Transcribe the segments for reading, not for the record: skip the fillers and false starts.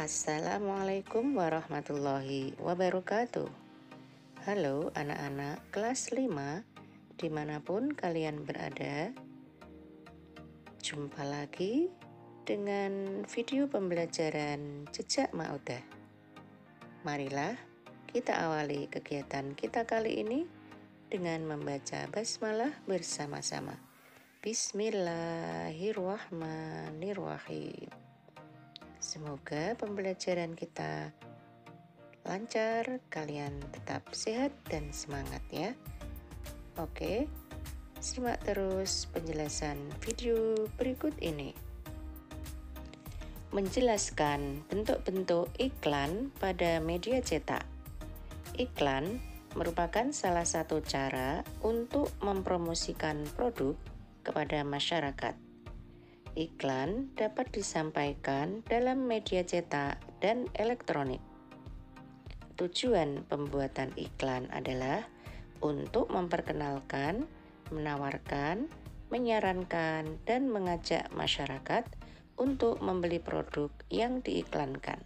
Assalamualaikum warahmatullahi wabarakatuh. Halo anak-anak kelas 5 dimanapun kalian berada. Jumpa lagi dengan video pembelajaran jejak Maudah. Marilah kita awali kegiatan kita kali ini dengan membaca basmalah bersama-sama. Bismillahirrahmanirrahim. Semoga pembelajaran kita lancar, kalian tetap sehat dan semangat ya. Oke, simak terus penjelasan video berikut ini. Menjelaskan bentuk-bentuk iklan pada media cetak. Iklan merupakan salah satu cara untuk mempromosikan produk kepada masyarakat. Iklan dapat disampaikan dalam media cetak dan elektronik. Tujuan pembuatan iklan adalah untuk memperkenalkan, menawarkan, menyarankan, dan mengajak masyarakat untuk membeli produk yang diiklankan.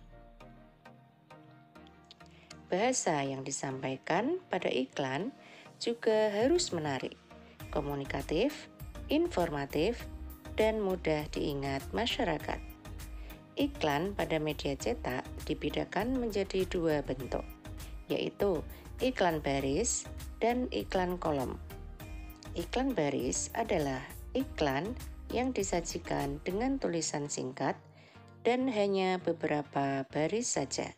Bahasa yang disampaikan pada iklan juga harus menarik, komunikatif, informatif, dan mudah diingat masyarakat. Iklan pada media cetak dibedakan menjadi dua bentuk, yaitu iklan baris dan iklan kolom. Iklan baris adalah iklan yang disajikan dengan tulisan singkat dan hanya beberapa baris saja.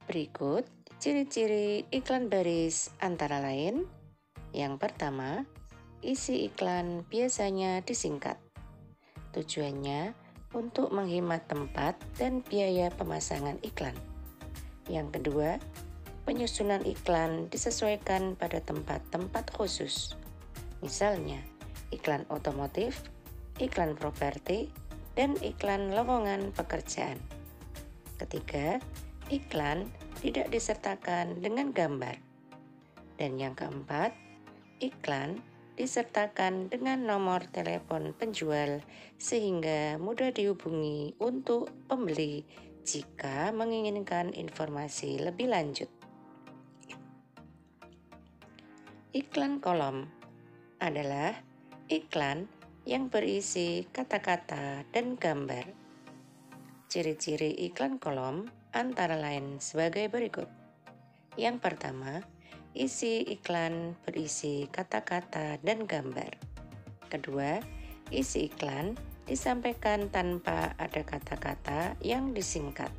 Berikut ciri-ciri iklan baris antara lain. Yang pertama, isi iklan biasanya disingkat. Tujuannya untuk menghemat tempat dan biaya pemasangan iklan. Yang kedua, penyusunan iklan disesuaikan pada tempat-tempat khusus. Misalnya, iklan otomotif, iklan properti, dan iklan lowongan pekerjaan. Ketiga, iklan tidak disertakan dengan gambar. Dan yang keempat, iklan disertakan dengan nomor telepon penjual sehingga mudah dihubungi untuk pembeli jika menginginkan informasi lebih lanjut. Iklan kolom adalah iklan yang berisi kata-kata dan gambar. Ciri-ciri iklan kolom antara lain sebagai berikut. Yang pertama, isi iklan berisi kata-kata dan gambar. Kedua, isi iklan disampaikan tanpa ada kata-kata yang disingkat.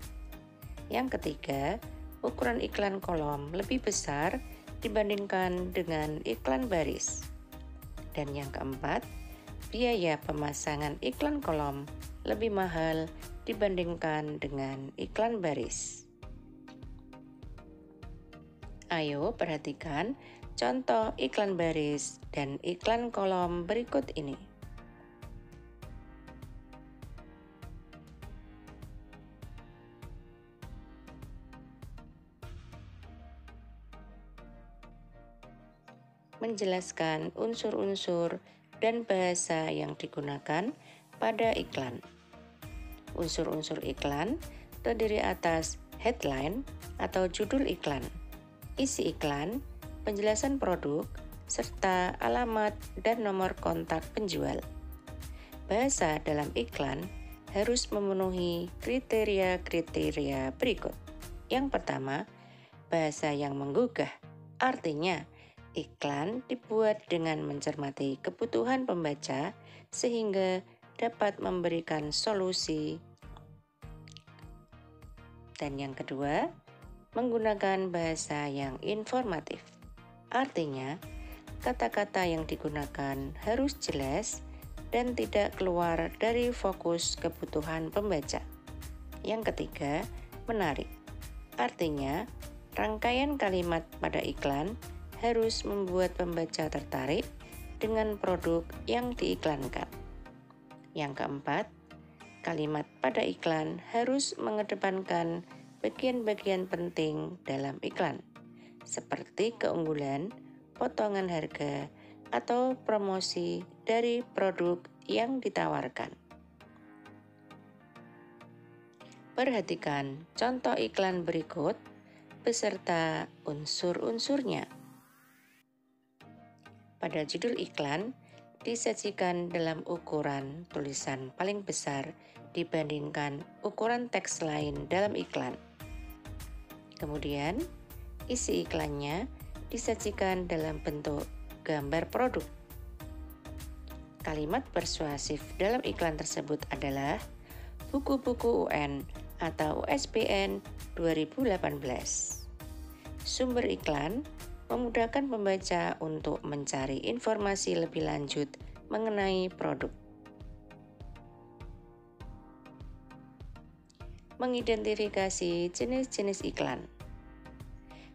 Yang ketiga, ukuran iklan kolom lebih besar dibandingkan dengan iklan baris. Dan yang keempat, biaya pemasangan iklan kolom lebih mahal dibandingkan dengan iklan baris. Ayo perhatikan contoh iklan baris dan iklan kolom berikut ini. Menjelaskan unsur-unsur dan bahasa yang digunakan pada iklan. Unsur-unsur iklan terdiri atas headline atau judul iklan, isi iklan, penjelasan produk, serta alamat dan nomor kontak penjual. Bahasa dalam iklan harus memenuhi kriteria-kriteria berikut. Yang pertama, bahasa yang menggugah. Artinya, iklan dibuat dengan mencermati kebutuhan pembaca sehingga dapat memberikan solusi. Dan yang kedua, menggunakan bahasa yang informatif. Artinya, kata-kata yang digunakan harus jelas dan tidak keluar dari fokus kebutuhan pembaca. Yang ketiga, menarik. Artinya, rangkaian kalimat pada iklan harus membuat pembaca tertarik dengan produk yang diiklankan. Yang keempat, kalimat pada iklan harus mengedepankan bagian-bagian penting dalam iklan, seperti keunggulan, potongan harga, atau promosi dari produk yang ditawarkan. Perhatikan contoh iklan berikut beserta unsur-unsurnya. Pada judul iklan, disajikan dalam ukuran tulisan paling besar dibandingkan ukuran teks lain dalam iklan. Kemudian, isi iklannya disajikan dalam bentuk gambar produk. Kalimat persuasif dalam iklan tersebut adalah buku-buku UN atau USBN 2018. Sumber iklan memudahkan pembaca untuk mencari informasi lebih lanjut mengenai produk. Mengidentifikasi jenis-jenis iklan.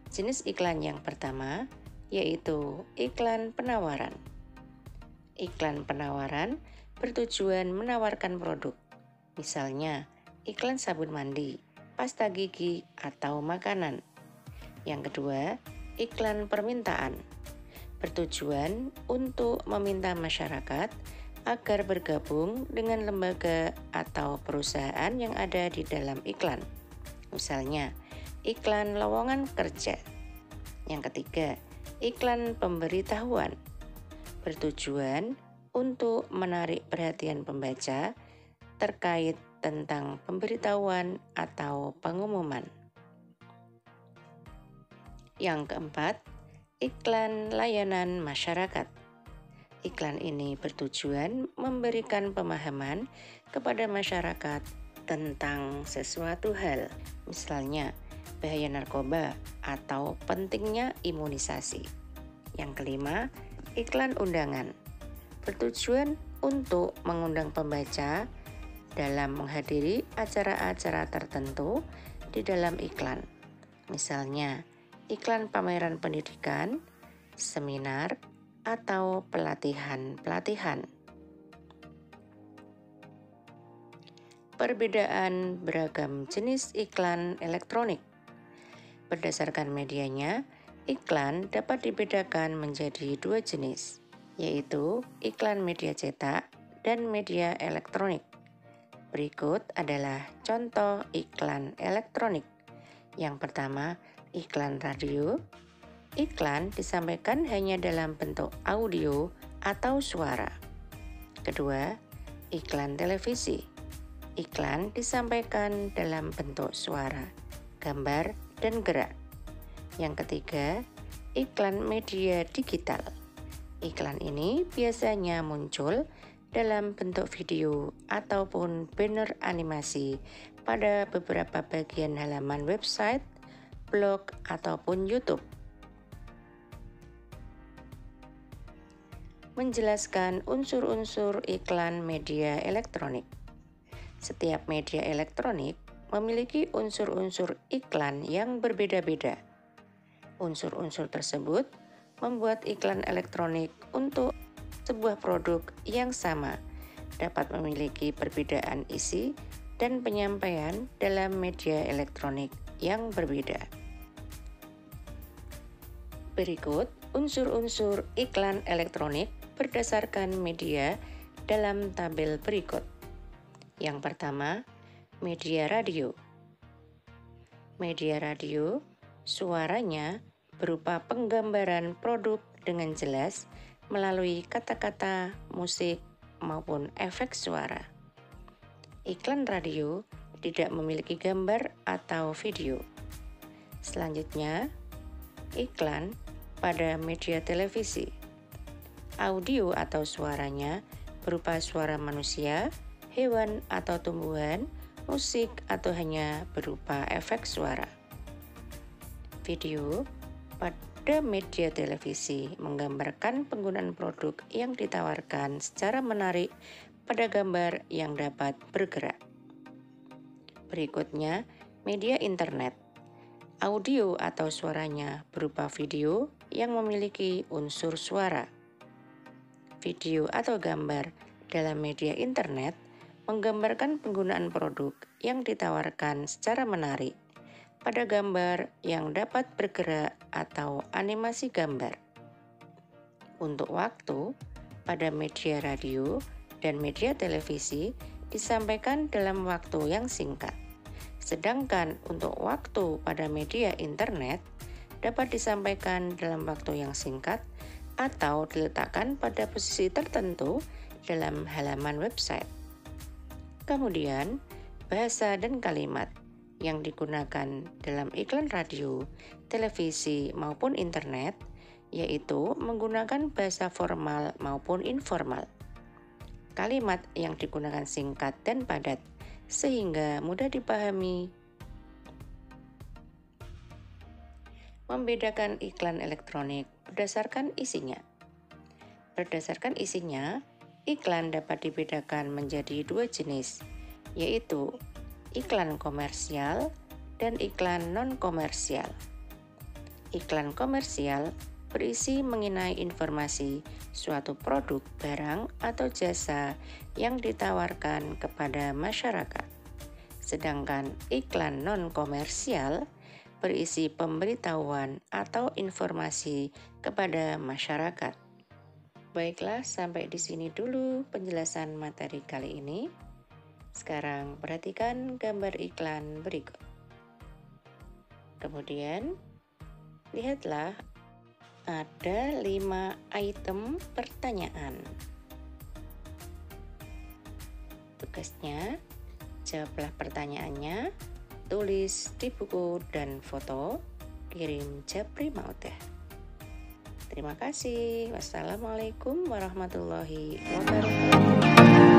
Jenis iklan yang pertama yaitu iklan penawaran. Iklan penawaran bertujuan menawarkan produk, misalnya iklan sabun mandi, pasta gigi, atau makanan. Yang kedua, iklan permintaan bertujuan untuk meminta masyarakat agar bergabung dengan lembaga atau perusahaan yang ada di dalam iklan. Misalnya, iklan lowongan kerja. Yang ketiga, iklan pemberitahuan bertujuan untuk menarik perhatian pembaca terkait tentang pemberitahuan atau pengumuman. Yang keempat, iklan layanan masyarakat. Iklan ini bertujuan memberikan pemahaman kepada masyarakat tentang sesuatu hal, misalnya bahaya narkoba atau pentingnya imunisasi. Yang kelima, iklan undangan bertujuan untuk mengundang pembaca dalam menghadiri acara-acara tertentu di dalam iklan, misalnya iklan pameran pendidikan, seminar, atau pelatihan-pelatihan. Perbedaan beragam jenis iklan elektronik. Berdasarkan medianya, iklan dapat dibedakan menjadi dua jenis, yaitu iklan media cetak dan media elektronik. Berikut adalah contoh iklan elektronik. Yang pertama, iklan radio. Iklan disampaikan hanya dalam bentuk audio atau suara. Kedua, iklan televisi. Iklan disampaikan dalam bentuk suara, gambar, dan gerak. Yang ketiga, iklan media digital. Iklan ini biasanya muncul dalam bentuk video ataupun banner animasi pada beberapa bagian halaman website, blog, ataupun YouTube. Menjelaskan unsur-unsur iklan media elektronik. Setiap media elektronik memiliki unsur-unsur iklan yang berbeda-beda. Unsur-unsur tersebut membuat iklan elektronik untuk sebuah produk yang sama dapat memiliki perbedaan isi dan penyampaian dalam media elektronik yang berbeda. Berikut unsur-unsur iklan elektronik berdasarkan media dalam tabel berikut. Yang pertama, media radio. Media radio, suaranya berupa penggambaran produk dengan jelas melalui kata-kata, musik, maupun efek suara. Iklan radio tidak memiliki gambar atau video. Selanjutnya, iklan pada media televisi. Audio atau suaranya berupa suara manusia, hewan atau tumbuhan, musik atau hanya berupa efek suara. Video pada media televisi menggambarkan penggunaan produk yang ditawarkan secara menarik pada gambar yang dapat bergerak. Berikutnya, media internet. Audio atau suaranya berupa video yang memiliki unsur suara. Video atau gambar dalam media internet menggambarkan penggunaan produk yang ditawarkan secara menarik pada gambar yang dapat bergerak atau animasi gambar. Untuk waktu, pada media radio dan media televisi disampaikan dalam waktu yang singkat, Sedangkan untuk waktu pada media internet dapat disampaikan dalam waktu yang singkat atau diletakkan pada posisi tertentu dalam halaman website. Kemudian, bahasa dan kalimat yang digunakan dalam iklan radio, televisi, maupun internet, yaitu menggunakan bahasa formal maupun informal. Kalimat yang digunakan singkat dan padat, sehingga mudah dipahami. Membedakan iklan elektronik berdasarkan isinya. Berdasarkan isinya, iklan dapat dibedakan menjadi dua jenis, yaitu iklan komersial dan iklan non-komersial. Iklan komersial berisi mengenai informasi suatu produk, barang, atau jasa yang ditawarkan kepada masyarakat. Sedangkan iklan non-komersial berisi pemberitahuan atau informasi kepada masyarakat. Baiklah, sampai di sini dulu penjelasan materi kali ini. Sekarang perhatikan gambar iklan berikut. Kemudian, lihatlah ada 5 item pertanyaan. Tugasnya, jawablah pertanyaannya, tulis di buku dan foto, kirim Japri Maudah. Terima kasih. Wassalamualaikum warahmatullahi wabarakatuh.